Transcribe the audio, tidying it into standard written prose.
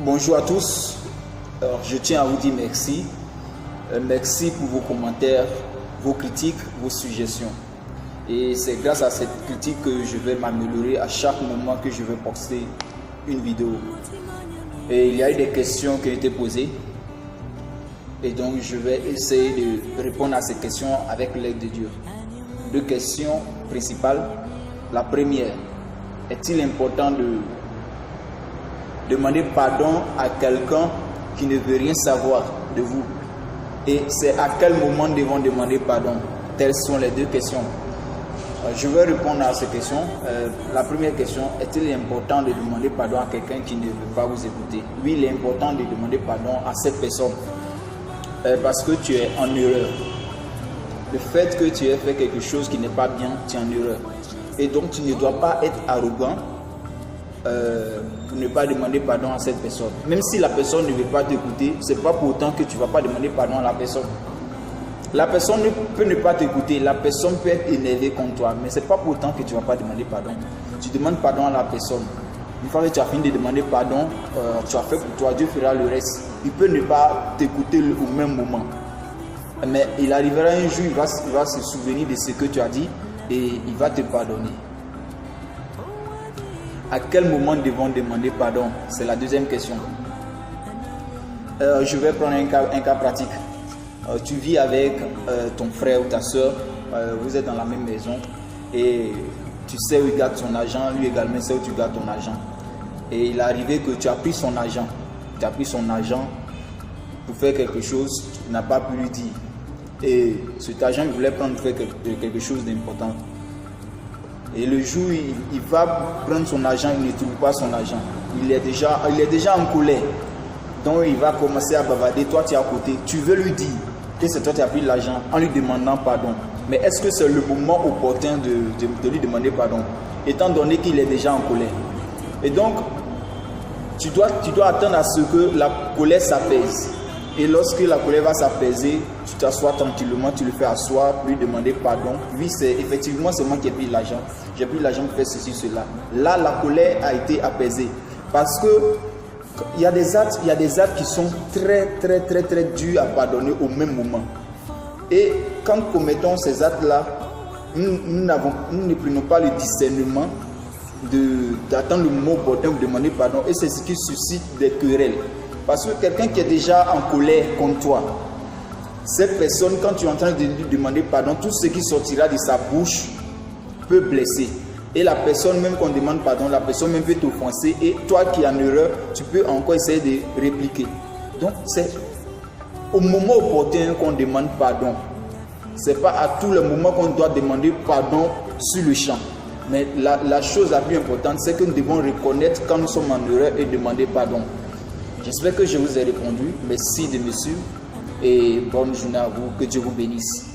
Bonjour à tous. Alors, je tiens à vous dire merci. Merci pour vos commentaires, vos critiques, vos suggestions. Et c'est grâce à cette critique que je vais m'améliorer à chaque moment que je vais poster une vidéo. Et il y a eu des questions qui ont été posées. Et donc je vais essayer de répondre à ces questions avec l'aide de Dieu. Deux questions principales. La première, est-il important de demander pardon à quelqu'un qui ne veut rien savoir de vous? Et c'est à quel moment devons demander pardon? Telles sont les deux questions. Je vais répondre à ces questions. La première question, est-il important de demander pardon à quelqu'un qui ne veut pas vous écouter? Oui, il est important de demander pardon à cette personne parce que tu es en erreur. Le fait que tu aies fait quelque chose qui n'est pas bien, tu es en erreur. Et donc tu ne dois pas être arrogant pour ne pas demander pardon à cette personne. Même si la personne ne veut pas t'écouter, ce n'est pas pour autant que tu ne vas pas demander pardon à la personne. La personne peut ne pas t'écouter, la personne peut être énervée contre toi, mais ce n'est pas pour autant que tu ne vas pas demander pardon. Tu demandes pardon à la personne. Une fois que tu as fini de demander pardon, tu as fait pour toi, Dieu fera le reste. Il peut ne pas t'écouter au même moment. Mais il arrivera un jour, il va se souvenir de ce que tu as dit et il va te pardonner. À quel moment devons demander pardon? C'est la deuxième question. Je vais prendre un cas pratique. Tu vis avec ton frère ou ta soeur, vous êtes dans la même maison et tu sais où il garde son argent, lui également sait où tu gardes ton argent. Et il est arrivé que tu as pris son argent. Tu as pris son argent pour faire quelque chose, tu n'as pas pu lui dire. Et cet argent, il voulait prendre pour faire quelque chose d'important. Et le jour où il va prendre son argent, il ne trouve pas son argent. Il est déjà en colère. Donc il va commencer à bavarder. Toi, tu es à côté. Tu veux lui dire que c'est toi qui as pris l'argent en lui demandant pardon. Mais est-ce que c'est le moment opportun de lui demander pardon, étant donné qu'il est déjà en colère? Et donc, tu dois attendre à ce que la colère s'apaise. Et lorsque la colère va s'apaiser, tu t'assois tranquillement, tu le fais asseoir, lui demander pardon. Oui, effectivement, c'est moi qui ai pris l'argent. J'ai pris l'argent pour faire ceci, cela. Là, la colère a été apaisée. Parce que il y a des actes qui sont très durs à pardonner au même moment. Et quand nous commettons ces actes-là, nous ne prenons pas le discernement d'attendre le moment opportun pour demander pardon. Et c'est ce qui suscite des querelles. Parce que quelqu'un qui est déjà en colère contre toi, cette personne, quand tu es en train de lui demander pardon, tout ce qui sortira de sa bouche peut blesser. Et la personne, même qu'on demande pardon, la personne même peut t'offenser. Et toi qui es en erreur, tu peux encore essayer de répliquer. Donc c'est au moment opportun qu'on demande pardon. Ce n'est pas à tout le moment qu'on doit demander pardon sur le champ. Mais la chose la plus importante, c'est que nous devons reconnaître quand nous sommes en erreur et demander pardon. J'espère que je vous ai répondu. Merci de me suivre et bonne journée à vous. Que Dieu vous bénisse.